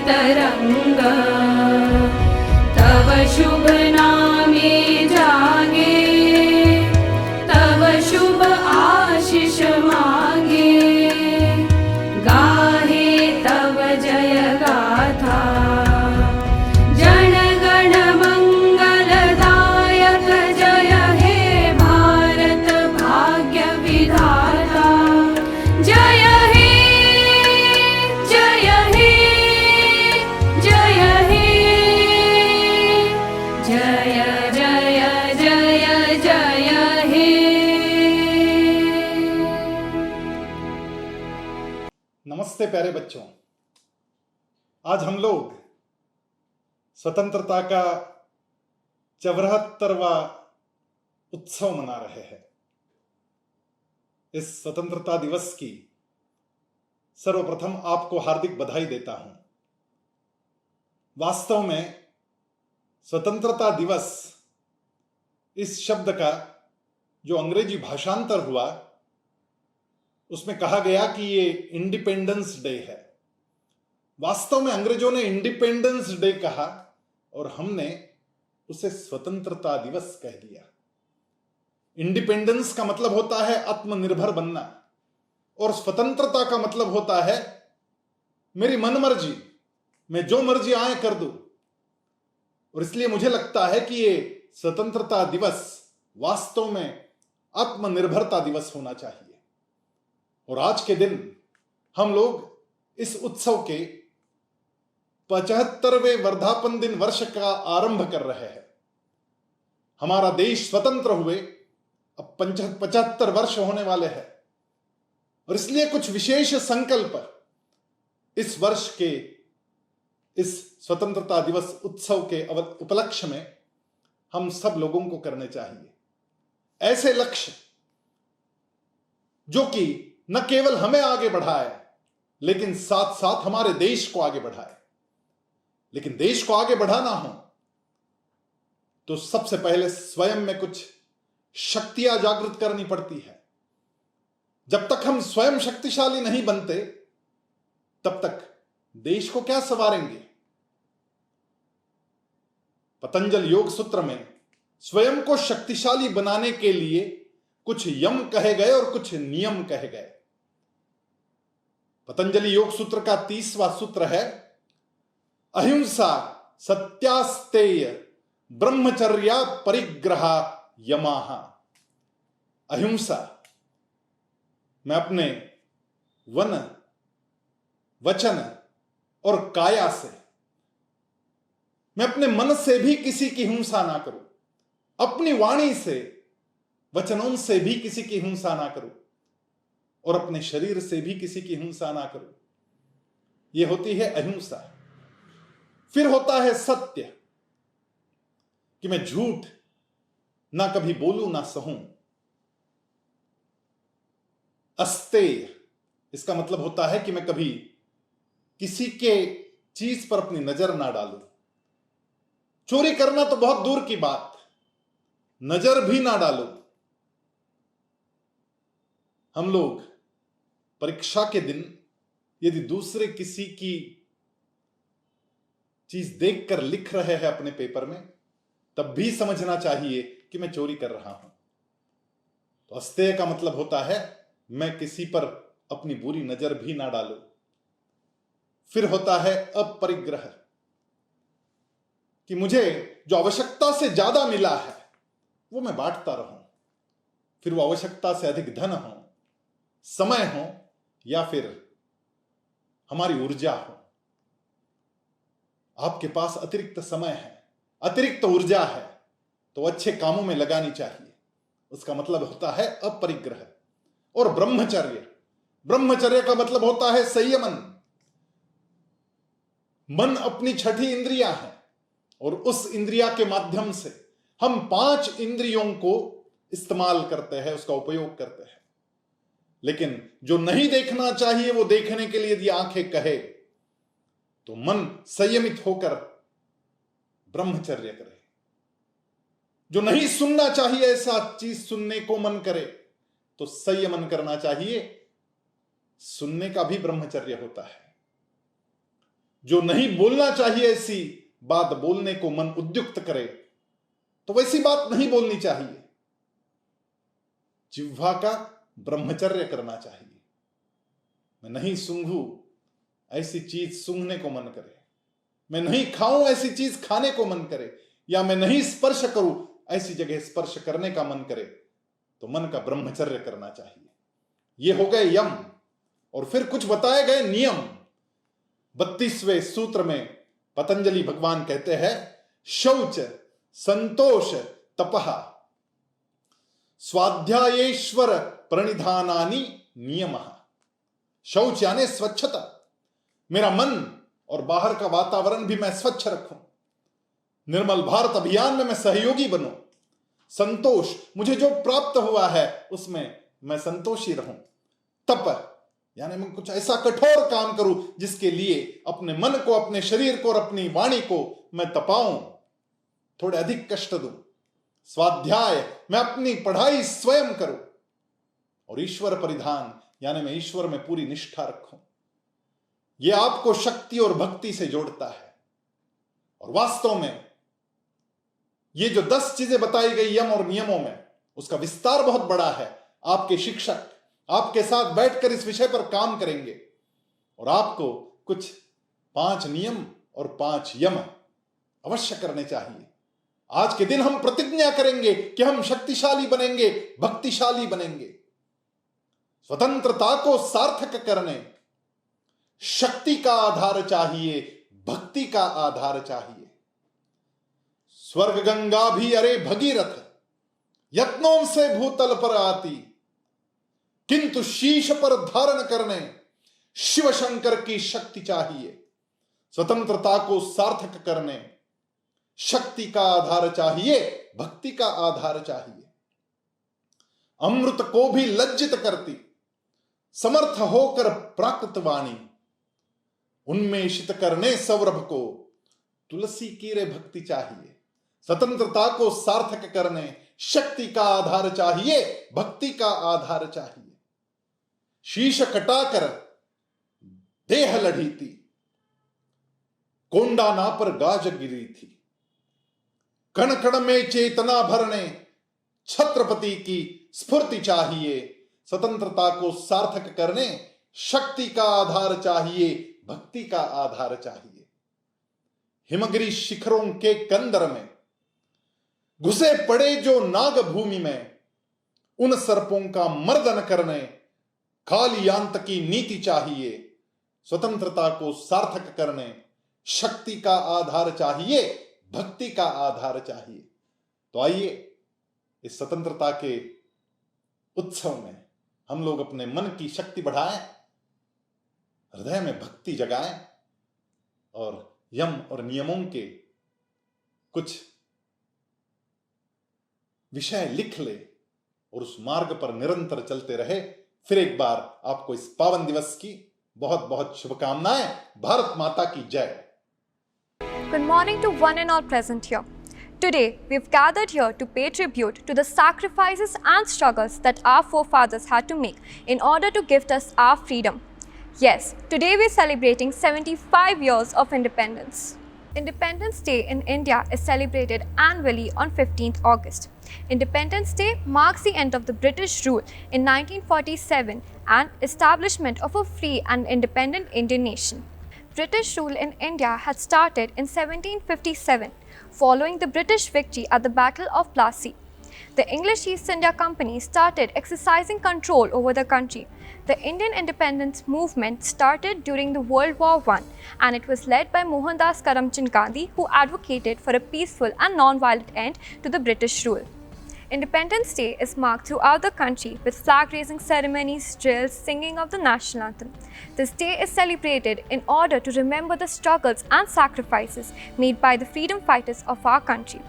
तरंग तव शुभ नामे जागे तव शुभ आशीष मांगे गाहे तव जय गाथा जन गण मंगलदायक जय हे भारत भाग्य विधाता जय हे जय हे जय हे जय जय जय जय हे। नमस्ते प्यारे बच्चों, आज हम लोग स्वतंत्रता का 74वां उत्सव मना रहे हैं। इस स्वतंत्रता दिवस की सर्वप्रथम आपको हार्दिक बधाई देता हूं। वास्तव में स्वतंत्रता दिवस इस शब्द का जो अंग्रेजी भाषांतर हुआ उसमें कहा गया कि ये इंडिपेंडेंस डे है। वास्तव में अंग्रेजों ने इंडिपेंडेंस डे कहा और हमने उसे स्वतंत्रता दिवस कह दिया। इंडिपेंडेंस का मतलब होता है आत्मनिर्भर बनना और स्वतंत्रता का मतलब होता है मेरी मनमर्जी, मैं जो मर्जी आए कर दूं। और इसलिए मुझे लगता है कि ये स्वतंत्रता दिवस वास्तव में आत्मनिर्भरता दिवस होना चाहिए। और आज के दिन हम लोग इस उत्सव के 75वें वर्धापन दिन वर्ष का आरंभ कर रहे हैं। हमारा देश स्वतंत्र हुए अब 75 वर्ष होने वाले हैं और इसलिए कुछ विशेष संकल्प इस वर्ष के इस स्वतंत्रता दिवस उत्सव के उपलक्ष्य में हम सब लोगों को करने चाहिए। ऐसे लक्ष्य जो कि न केवल हमें आगे बढ़ाए लेकिन साथ साथ हमारे देश को आगे बढ़ाए। लेकिन देश को आगे बढ़ाना हो तो सबसे पहले स्वयं में कुछ शक्तियां जागृत करनी पड़ती है। जब तक हम स्वयं शक्तिशाली नहीं बनते तब तक देश को क्या संवारेंगे। पतंजलि योग सूत्र में स्वयं को शक्तिशाली बनाने के लिए कुछ यम कहे गए और कुछ नियम कहे गए। पतंजलि योग सूत्र का 30वां सूत्र है अहिंसा सत्यास्तेय ब्रह्मचर्या परिग्रह यमाहा। अहिंसा, मैं अपने वन वचन और काया से, मैं अपने मन से भी किसी की हिंसा ना करूं, अपनी वाणी से वचनों से भी किसी की हिंसा ना करूं और अपने शरीर से भी किसी की हिंसा ना करूं। यह होती है अहिंसा। फिर होता है सत्य, कि मैं झूठ ना कभी बोलूं ना सहूं। अस्तेय, इसका मतलब होता है कि मैं कभी किसी के चीज पर अपनी नजर ना डालूं। चोरी करना तो बहुत दूर की बात, नजर भी ना डालूं। हम लोग परीक्षा के दिन यदि दूसरे किसी की चीज देखकर लिख रहे हैं अपने पेपर में तब भी समझना चाहिए कि मैं चोरी कर रहा हूं। तो अस्तेय का मतलब होता है मैं किसी पर अपनी बुरी नजर भी ना डालूं। फिर होता है अपरिग्रह, कि मुझे जो आवश्यकता से ज्यादा मिला है वो मैं बांटता रहूं। फिर वो आवश्यकता से अधिक धन हो, समय हो या फिर हमारी ऊर्जा हो। आपके पास अतिरिक्त समय है, अतिरिक्त ऊर्जा है तो अच्छे कामों में लगानी चाहिए। उसका मतलब होता है अपरिग्रह। और ब्रह्मचर्य, ब्रह्मचर्य का मतलब होता है संयमन। मन अपनी छठी इंद्रिया है और उस इंद्रिया के माध्यम से हम 5 इंद्रियों को इस्तेमाल करते हैं, उसका उपयोग करते हैं। लेकिन जो नहीं देखना चाहिए वो देखने के लिए यदि आंखें कहे तो मन संयमित होकर ब्रह्मचर्य करे। जो नहीं सुनना चाहिए ऐसा चीज सुनने को मन करे तो संयमन करना चाहिए। सुनने का भी ब्रह्मचर्य होता है। जो नहीं बोलना चाहिए ऐसी बात बोलने को मन उद्युक्त करे तो वैसी बात नहीं बोलनी चाहिए। जिह्वा का ब्रह्मचर्य करना चाहिए। मैं नहीं सूंघूं ऐसी चीज सूंघने को मन करे, मैं नहीं खाऊं ऐसी चीज खाने को मन करे, या मैं नहीं स्पर्श करूं ऐसी जगह स्पर्श करने का मन करे, तो मन का ब्रह्मचर्य करना चाहिए। ये हो गए यम। और फिर कुछ बताए गए नियम। 32वें सूत्र में पतंजलि भगवान कहते हैं, शौच संतोष तपः स्वाध्यायेश्वर प्रणिधानानि नियमः। शौच यानी स्वच्छता, मेरा मन और बाहर का वातावरण भी मैं स्वच्छ रखूं। निर्मल भारत अभियान में मैं सहयोगी बनूं। संतोष, मुझे जो प्राप्त हुआ है उसमें मैं संतोषी रहूं। तप यानी मैं कुछ ऐसा कठोर काम करूं जिसके लिए अपने मन को, अपने शरीर को और अपनी वाणी को मैं तपाऊं, थोड़े अधिक कष्ट दूं। स्वाध्याय, मैं अपनी पढ़ाई स्वयं करूं। और ईश्वर परिधान यानी मैं ईश्वर में पूरी निष्ठा रखूं। यह आपको शक्ति और भक्ति से जोड़ता है। और वास्तव में ये जो 10 चीजें बताई गई यम और नियमों में, उसका विस्तार बहुत बड़ा है। आपके शिक्षक आपके साथ बैठकर इस विषय पर काम करेंगे और आपको कुछ 5 नियम और 5 यम अवश्य करने चाहिए। आज के दिन हम प्रतिज्ञा करेंगे कि हम शक्तिशाली बनेंगे, भक्तिशाली बनेंगे। स्वतंत्रता को सार्थक करने शक्ति का आधार चाहिए, भक्ति का आधार चाहिए। स्वर्ग गंगा भी अरे भगीरथ, यत्नों से भूतल पर आती, किंतु शीश पर धारण करने शिव शंकर की शक्ति चाहिए। स्वतंत्रता को सार्थक करने शक्ति का आधार चाहिए, भक्ति का आधार चाहिए। अमृत को भी लज्जित करती, समर्थ होकर प्राकृत वाणी, उन्मेषित करने सौरभ को तुलसी की रे भक्ति चाहिए। स्वतंत्रता को सार्थक करने शक्ति का आधार चाहिए, भक्ति का आधार चाहिए। शीश कटाकर देह लड़ी थी, कोंडा ना पर गाज गिरी थी। कण कण में चेतना भरने छत्रपति की स्फूर्ति चाहिए। स्वतंत्रता को सार्थक करने शक्ति का आधार चाहिए, भक्ति का आधार चाहिए। हिमगिरी शिखरों के कंदर में घुसे पड़े जो नाग भूमि में, उन सर्पों का मर्दन करने कालियांत की नीति चाहिए। स्वतंत्रता को सार्थक करने शक्ति का आधार चाहिए, भक्ति का आधार चाहिए। तो आइए इस स्वतंत्रता के उत्सव में हम लोग अपने मन की शक्ति बढ़ाएं, हृदय में भक्ति जगाएं और यम और नियमों के कुछ विषय लिख ले और उस मार्ग पर निरंतर चलते रहे। फिर एक बार आपको इस पावन दिवस की बहुत बहुत शुभकामनाएं। भारत माता की जय। Good morning to one and all present here. Today, we've gathered here to pay tribute to the sacrifices and struggles that our forefathers had to make in order to gift us our freedom. Yes, today we're celebrating 75 years of independence. Independence Day in India is celebrated annually on 15th August. Independence Day marks the end of the British rule in 1947 and establishment of a free and independent Indian nation. British rule in India had started in 1757 following the British victory at the Battle of Plassey. The English East India Company started exercising control over the country. The Indian independence movement started during the World War I and it was led by Mohandas Karamchand Gandhi, who advocated for a peaceful and non-violent end to the British rule. Independence Day is marked throughout the country with flag-raising ceremonies, drills, singing of the national anthem. This day is celebrated in order to remember the struggles and sacrifices made by the freedom fighters of our country.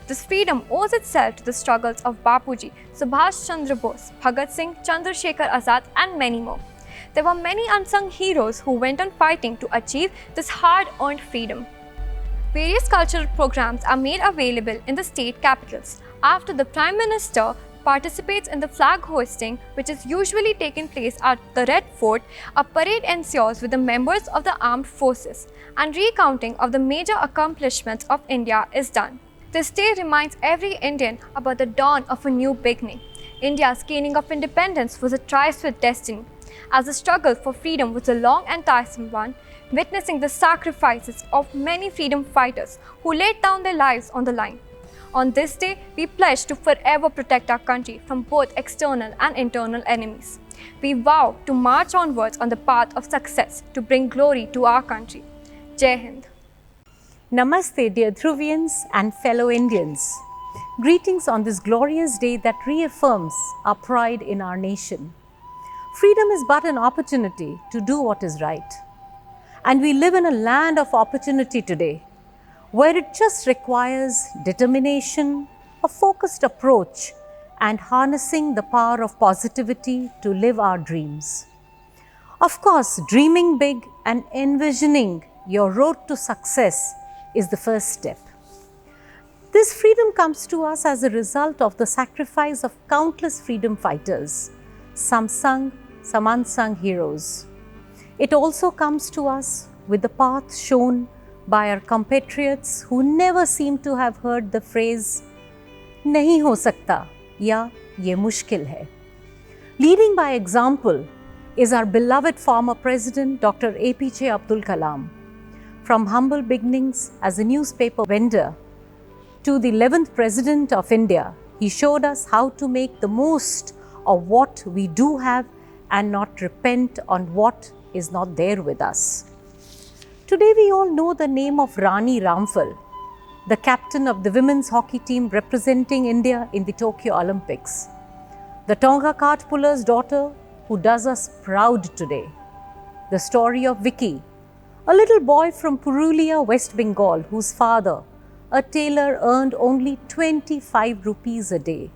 This freedom owes itself to the struggles of Bapuji, Subhash Chandra Bose, Bhagat Singh, Chandrasekhar Azad and many more. There were many unsung heroes who went on fighting to achieve this hard-earned freedom. Various cultural programs are made available in the state capitals. After the Prime Minister participates in the flag hoisting, which is usually taken place at the Red Fort, a parade ensues with the members of the armed forces, and recounting of the major accomplishments of India is done. This day reminds every Indian about the dawn of a new beginning. India's gaining of independence was a tryst with destiny, as the struggle for freedom was a long and tiresome one, witnessing the sacrifices of many freedom fighters who laid down their lives on the line. On this day, we pledge to forever protect our country from both external and internal enemies. We vow to march onwards on the path of success to bring glory to our country. Jai Hind. Namaste, dear Dhruvians and fellow Indians. Greetings on this glorious day that reaffirms our pride in our nation. Freedom is but an opportunity to do what is right. And we live in a land of opportunity today, where it just requires determination, a focused approach, and harnessing the power of positivity to live our dreams. Of course, dreaming big and envisioning your road to success is the first step. This freedom comes to us as a result of the sacrifice of countless freedom fighters, some sung, some unsung heroes. It also comes to us with the path shown by our compatriots who never seem to have heard the phrase, "Nahi ho sakta," ya "Ye mushkil hai." Leading by example is our beloved former President Dr. APJ Abdul Kalam. From humble beginnings as a newspaper vendor to the 11th President of India, he showed us how to make the most of what we do have and not repent on what is not there with us. Today we all know the name of Rani Ramphal, the captain of the women's hockey team representing India in the Tokyo Olympics. The Tonga cart puller's daughter who does us proud today. The story of Vicky, a little boy from Purulia, West Bengal, whose father, a tailor, earned only 25 rupees a day.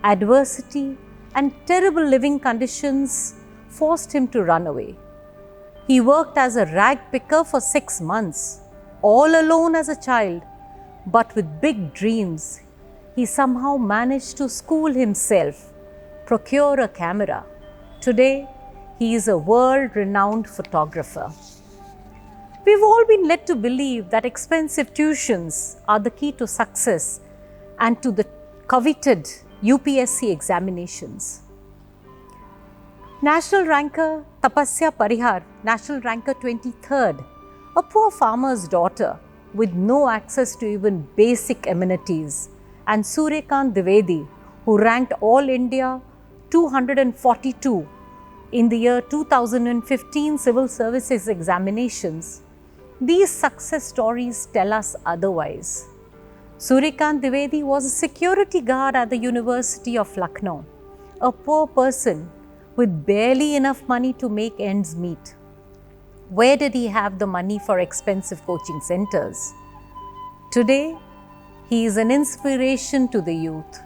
Adversity and terrible living conditions forced him to run away. He worked as a rag picker for 6 months, all alone as a child, but with big dreams. He somehow managed to school himself, procure a camera. Today, he is a world-renowned photographer. We've all been led to believe that expensive tuitions are the key to success and to the coveted UPSC examinations. National ranker Tapasya Parihar, national ranker 23rd, a poor farmer's daughter with no access to even basic amenities, and Suryakant Dwivedi, who ranked All India 242 in the year 2015 Civil Services examinations. These success stories tell us otherwise. Suryakant Dwivedi was a security guard at the University of Lucknow, a poor person with barely enough money to make ends meet. Where did he have the money for expensive coaching centers? Today, he is an inspiration to the youth.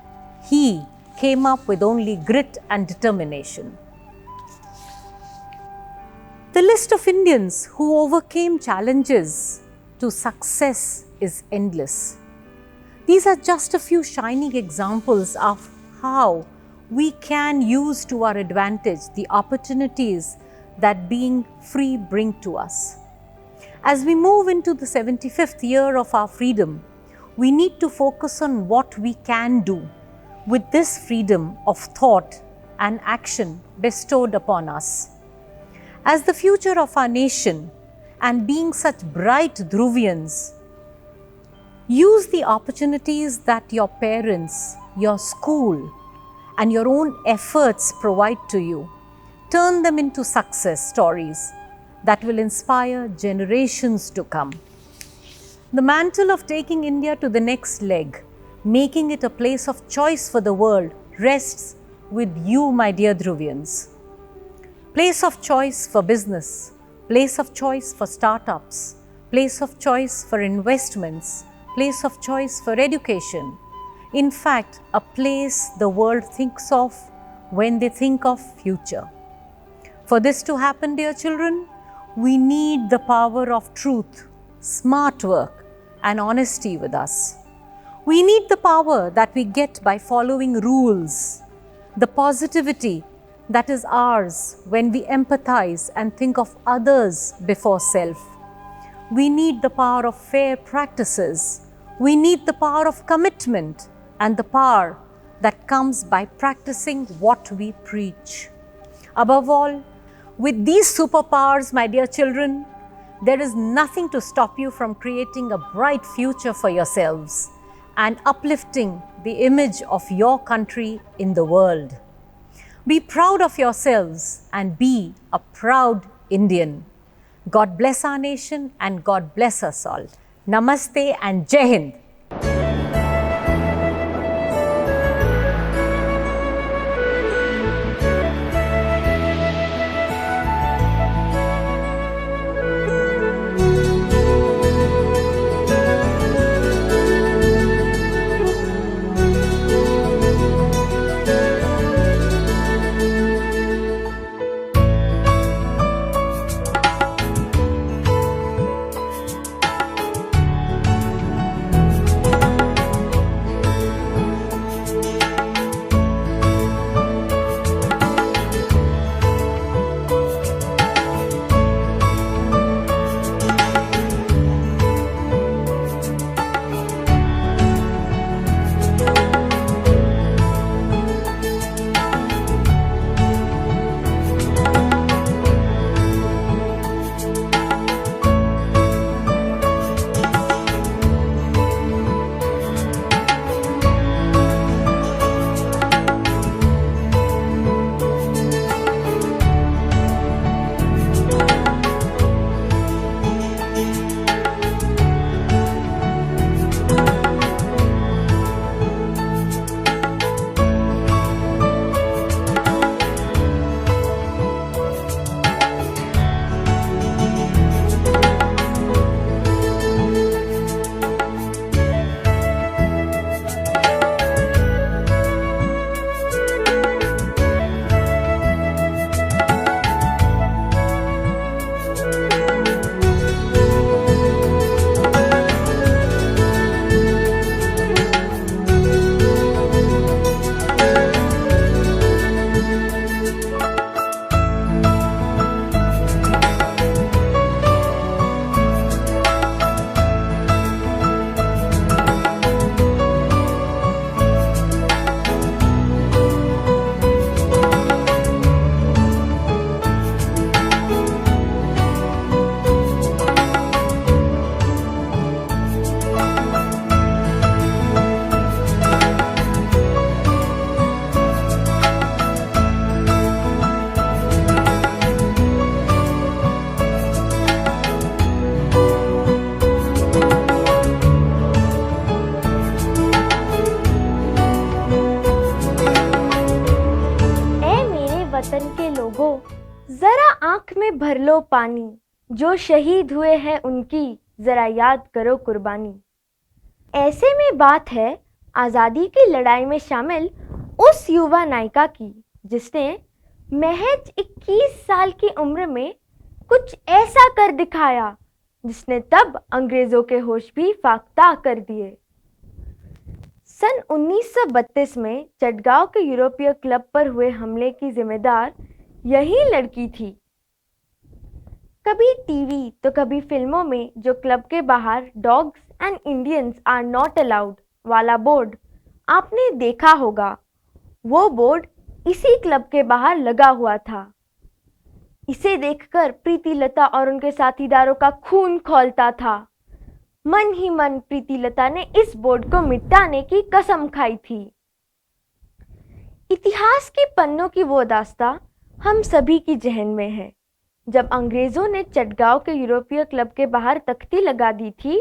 He came up with only grit and determination. The list of Indians who overcame challenges to success is endless. These are just a few shining examples of how we can use to our advantage the opportunities that being free bring to us. As we move into the 75th year of our freedom, we need to focus on what we can do with this freedom of thought and action bestowed upon us. As the future of our nation and being such bright Dhruvians, use the opportunities that your parents, your school, and your own efforts provide to you. Turn them into success stories that will inspire generations to come. The mantle of taking India to the next leg, making it a place of choice for the world, rests with you, my dear Dhruvians. Place of choice for business, place of choice for startups, place of choice for investments, place of choice for education. In fact, a place the world thinks of when they think of future. For this to happen, dear children, we need the power of truth, smart work, and honesty with us. We need the power that we get by following rules, the positivity that is ours when we empathize and think of others before self. We need the power of fair practices. We need the power of commitment and the power that comes by practicing what we preach. Above all, with these superpowers, my dear children, there is nothing to stop you from creating a bright future for yourselves and uplifting the image of your country in the world. Be proud of yourselves and be a proud Indian. God bless our nation and God bless us all. Namaste and Jai Hind. में भर लो पानी, जो शहीद हुए हैं उनकी जरा याद करो कुर्बानी। ऐसे में बात है आज़ादी की लड़ाई में शामिल उस युवा नायिका की जिसने महज 21 साल की उम्र में कुछ ऐसा कर दिखाया जिसने तब अंग्रेज़ों के होश भी फाख्ता कर दिए। सन 1932 में चटगांव के यूरोपीय क्लब पर हुए हमले की जिम्मेदार यही लड़की थी। कभी टीवी तो कभी फिल्मों में जो क्लब के बाहर dogs and Indians are not allowed वाला बोर्ड आपने देखा होगा, वो बोर्ड इसी क्लब के बाहर लगा हुआ था। इसे देखकर प्रीतिलता और उनके साथीदारों का खून खौलता था। मन ही मन प्रीतिलता ने इस बोर्ड को मिटाने की कसम खाई थी। इतिहास के पन्नों की वो दास्तां हम सभी की जहन में है, जब अंग्रेजों ने चटगांव के यूरोपीय क्लब के बाहर तख्ती लगा दी थी,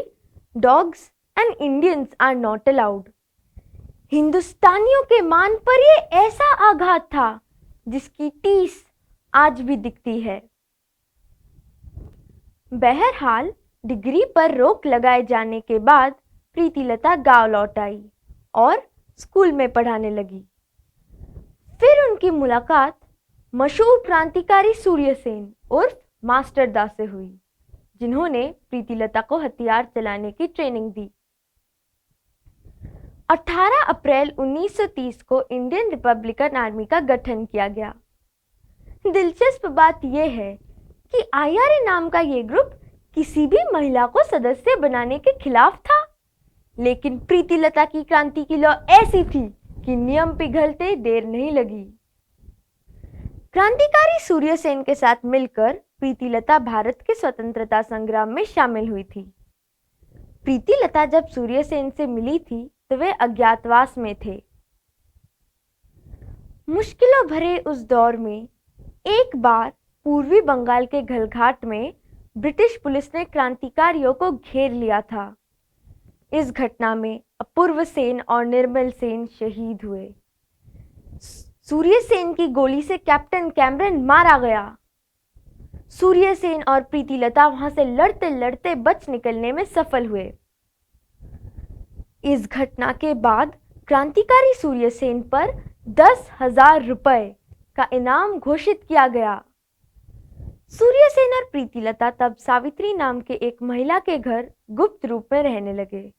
dogs and Indians are not allowed. हिंदुस्तानियों के मान पर ये ऐसा आघात था जिसकी टीस आज भी दिखती है। बहरहाल डिग्री पर रोक लगाए जाने के बाद प्रीतिलता गांव लौट आई और स्कूल में पढ़ाने लगी। फिर उनकी मुलाकात मशहूर क्रांतिकारी सूर्यसेन उर्फ मास्टर दास से हुई, जिन्होंने प्रीतिलता को हथियार चलाने की ट्रेनिंग दी। 18 अप्रैल 1930 को इंडियन रिपब्लिकन आर्मी का गठन किया गया। दिलचस्प बात यह है कि IRA नाम का ये ग्रुप किसी भी महिला को सदस्य बनाने के खिलाफ था, लेकिन प्रीतिलता की क्रांति की लौ ऐसी थी कि नियम पिघलते देर नहीं लगी। क्रांतिकारी सूर्यसेन के साथ मिलकर प्रीतिलता भारत के स्वतंत्रता संग्राम में शामिल हुई थी। प्रीतिलता जब सूर्यसेन से मिली थी तो वे अज्ञातवास में थे। मुश्किलों भरे उस दौर में एक बार पूर्वी बंगाल के घलघाट में ब्रिटिश पुलिस ने क्रांतिकारियों को घेर लिया था। इस घटना में अपूर्व सेन और निर्मल सेन शहीद हुए। सूर्यसेन की गोली से कैप्टन कैमरन मारा गया। सूर्यसेन और प्रीतिलता वहां से लड़ते लड़ते बच निकलने में सफल हुए। इस घटना के बाद क्रांतिकारी सूर्यसेन पर 10,000 रुपए का इनाम घोषित किया गया। सूर्यसेन और प्रीतिलता तब सावित्री नाम के एक महिला के घर गुप्त रूप में रहने लगे।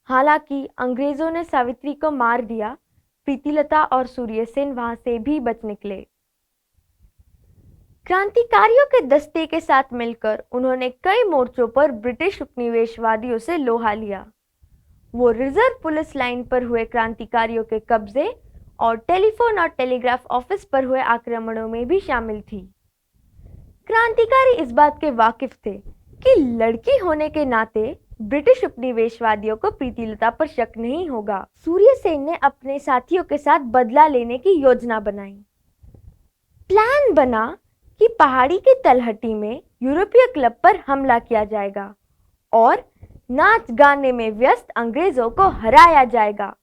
हालांकि अंग्रेजों ने सावित्री को मार दिया, प्रीतिलता और सूर्यसेन वहां से भी बच निकले। क्रांतिकारियों के दस्ते के साथ मिलकर उन्होंने कई मोर्चों पर ब्रिटिश उपनिवेशवादियों से लोहा लिया। वो रिजर्व पुलिस लाइन पर हुए क्रांतिकारियों के कब्जे और टेलीफोन और टेलीग्राफ ऑफिस पर हुए आक्रमणों में भी शामिल थी। क्रांतिकारी इस बात के वाकिफ थे कि लड़की होने के नाते ब्रिटिश उपनिवेशवादियों को प्रीतिलता पर शक नहीं होगा। सूर्यसेन ने अपने साथियों के साथ बदला लेने की योजना बनाई। प्लान बना कि पहाड़ी की तलहटी में यूरोपीय क्लब पर हमला किया जाएगा और नाच गाने में व्यस्त अंग्रेजों को हराया जाएगा।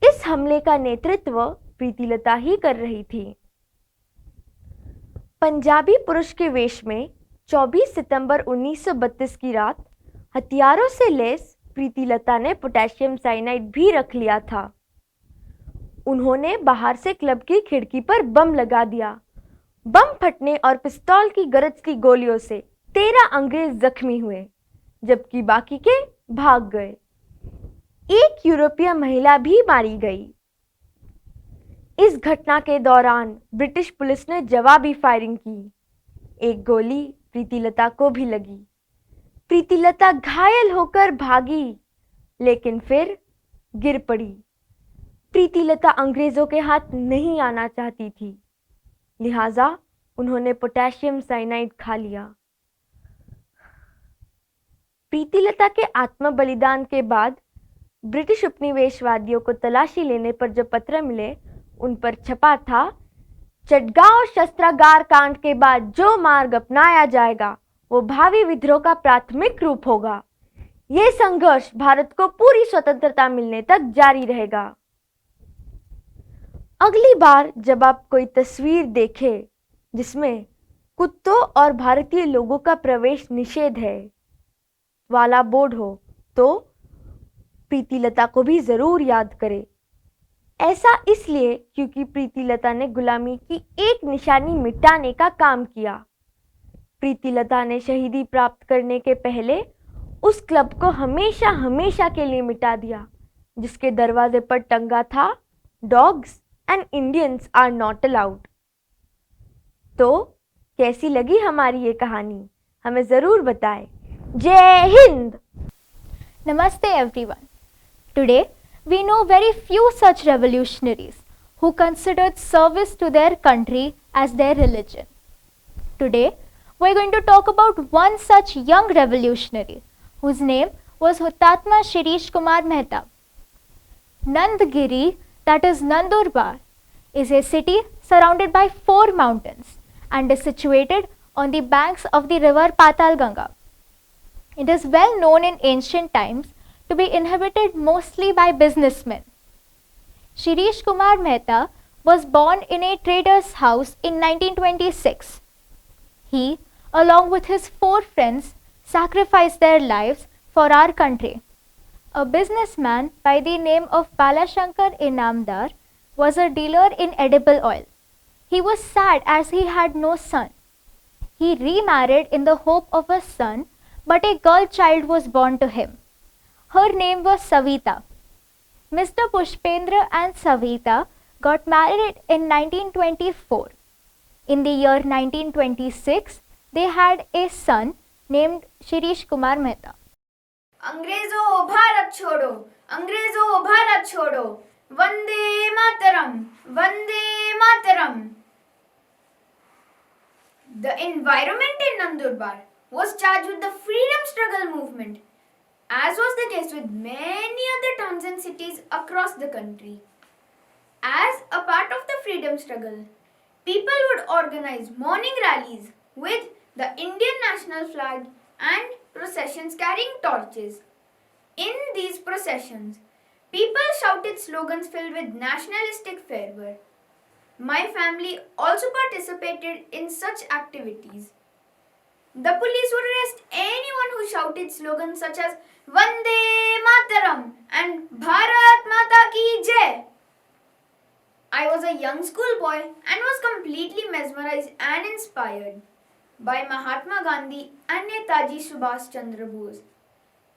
इस हमले का नेतृत्व प्रीतिलता ही कर रही थी। पंजाबी पुरुष के वेश में 24 सितंबर 1932 की रात हथियारों से लैस प्रीतिलता ने पोटेशियम साइनाइड भी रख लिया था। उन्होंने बाहर से क्लब की खिड़की पर बम लगा दिया। बम फटने और पिस्तौल की गरजती गोलियों से 13 अंग्रेज जख्मी हुए, जबकि बाकी के भाग गए। एक यूरोपीय महिला भी मारी गई। इस घटना के दौरान ब्रिटिश पुलिस ने जवाबी फायरिंग की। एक गोली प्रीतिलता को भी लगी। प्रीतिलता घायल होकर भागी, लेकिन फिर गिर पड़ी। प्रीतिलता अंग्रेजों के हाथ नहीं आना चाहती थी, लिहाजा उन्होंने पोटेशियम साइनाइड खा लिया। प्रीतिलता के आत्म बलिदान के बाद ब्रिटिश उपनिवेशवादियों को तलाशी लेने पर जो पत्र मिले उन पर छपा था, चटगांव शस्त्रागार कांड के बाद जो मार्ग अपनाया जाएगा वो भावी विद्रोह का प्राथमिक रूप होगा। ये संघर्ष भारत को पूरी स्वतंत्रता मिलने तक जारी रहेगा। अगली बार जब आप कोई तस्वीर देखें जिसमें कुत्तों और भारतीय लोगों का प्रवेश निषेध है वाला बोर्ड हो, तो प्रीतिलता को भी जरूर याद करें। ऐसा इसलिए क्योंकि प्रीतिलता ने गुलामी की एक निशानी मिटाने का काम किया। प्रीतिलता ने शहीदी प्राप्त करने के पहले उस क्लब को हमेशा हमेशा के लिए मिटा दिया जिसके दरवाजे पर टंगा था, dogs and Indians are not allowed. तो कैसी लगी हमारी ये कहानी, हमें ज़रूर बताएं। जय Hind. Namaste everyone. Today we know very few such revolutionaries who considered service to their country as their religion. Today we're going to talk about one such young revolutionary whose name was Hutatma Shirish Kumar Mehta. Nandgiri, that is Nandurbar, is a city surrounded by 4 mountains and is situated on the banks of the river Patalganga. It is well known in ancient times to be inhabited mostly by businessmen. Shirish Kumar Mehta was born in a trader's house in 1926. He, along with his 4 friends, sacrificed their lives for our country. A businessman by the name of Balashankar Inamdar was a dealer in edible oil. He was sad as he had no son. He remarried in the hope of a son, but a girl child was born to him. Her name was Savita. Mr. Pushpendra and Savita got married in 1924. In the year 1926, they had a son named Shirish Kumar Mehta. अंग्रेजों भारत छोड़ो, अंग्रेजों भारत छोड़ो, Vande Mataram, Vande Mataram. The environment in Nandurbar was charged with the freedom struggle movement, as was the case with many other towns and cities across the country. As a part of the freedom struggle, people would organize morning rallies with the Indian national flag and processions carrying torches. In these processions, people shouted slogans filled with nationalistic fervor. My family also participated in such activities. The police would arrest anyone who shouted slogans such as Vande Mataram and Bharat Mata Ki Jai. I was a young schoolboy and was completely mesmerized and inspired by Mahatma Gandhi and Netaji Subhash Chandra Bose.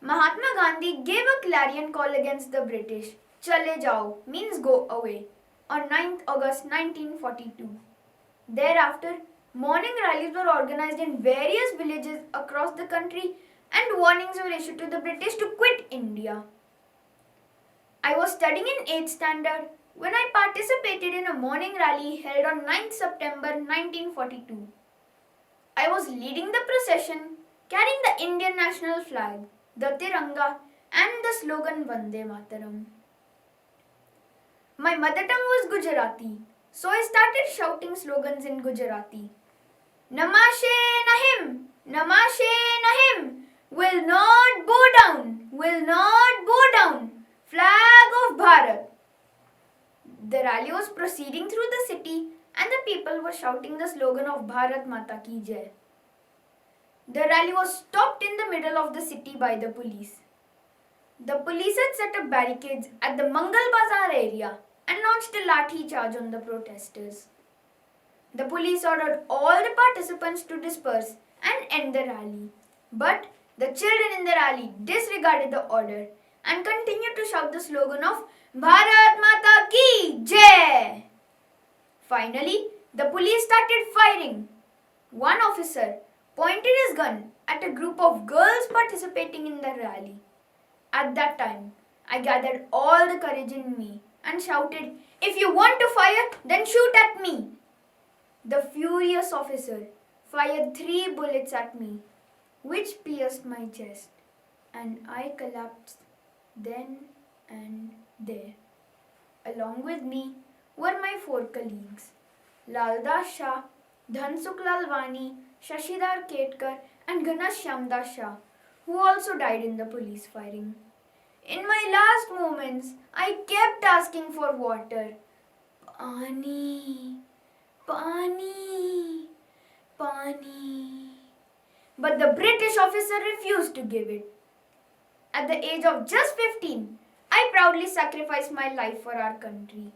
Mahatma Gandhi gave a clarion call against the British. Chale jao means go away on 9th August 1942. Thereafter, morning rallies were organized in various villages across the country and warnings were issued to the British to quit India. I was studying in 8th standard when I participated in a morning rally held on 9th September 1942. I was leading the procession carrying the Indian national flag, the Tiranga, and the slogan Vande Mataram. My mother tongue was Gujarati, so I started shouting slogans in Gujarati. Namashe Nahim, Namashe Nahim, will not bow down, will not bow down, flag of Bharat. The rally was proceeding through the city and the people were shouting the slogan of Bharat Mata Ki Jai. The rally was stopped in the middle of the city by the police. The police had set up barricades at the Mangal Bazar area and launched a lathi charge on the protesters. The police ordered all the participants to disperse and end the rally. But the children in the rally disregarded the order and continued to shout the slogan of Bharat Mata Ki Jai. Finally, the police started firing. One officer pointed his gun at a group of girls participating in the rally. At that time, I gathered all the courage in me and shouted, "If you want to fire, then shoot at me." The furious officer fired 3 bullets at me, which pierced my chest, and I collapsed then and there. Along with me were my 4 colleagues, Laldas Shah, Dhansukh Lalwani, Shashidhar Ketkar and Ghanashyam Das Shah, who also died in the police firing. In my last moments, I kept asking for water. Pani, Pani, Pani. But the British officer refused to give it. At the age of just 15, I proudly sacrificed my life for our country.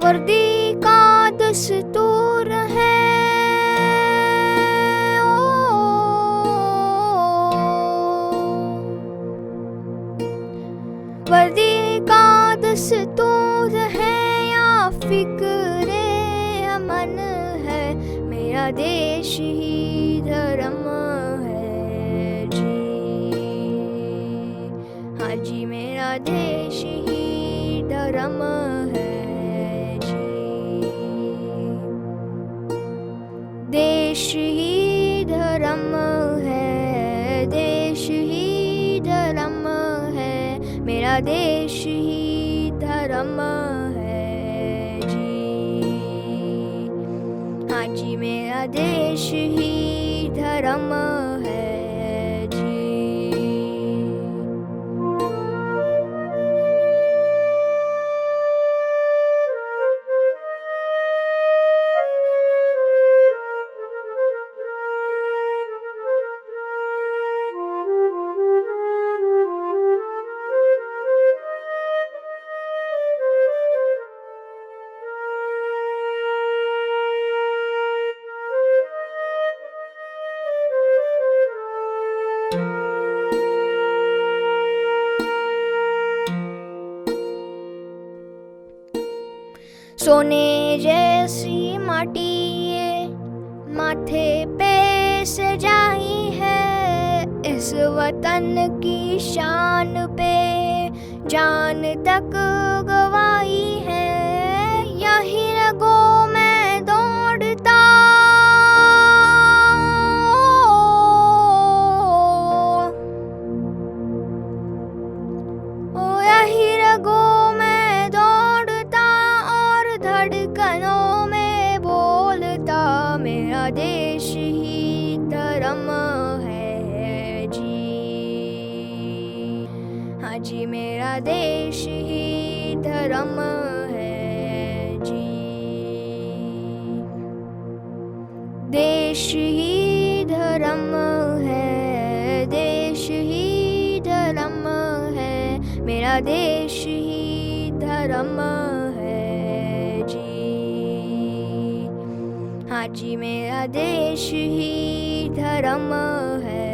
वर्दी का दस्तूर है वर्दी का दस्तूर है या फिक्रे अमन है, मेरा देश ही धर्म है जी। हाँ जी, मेरा देश ही धर्म है। देश ही धर्म है, देश ही धर्म है, मेरा देश ही धर्म है जी। हाँ जी, मेरा देश ही धर्म है जी। सोने जैसी माटी ये माथे पे सजाई है, इस वतन की शान पे जान तक गवाई है। यही रगों में दौड़ता ओ, यही रगों में दौड़ता और धड़कनों में बोलता, मेरा देश ही धर्म है जी। हाँ जी, मेरा देश ही धर्म है जी। देश ही धर्म है, देश ही धर्म है, मेरा देश ही धर्म है जी। हाँ जी, मेरा देश ही धर्म है।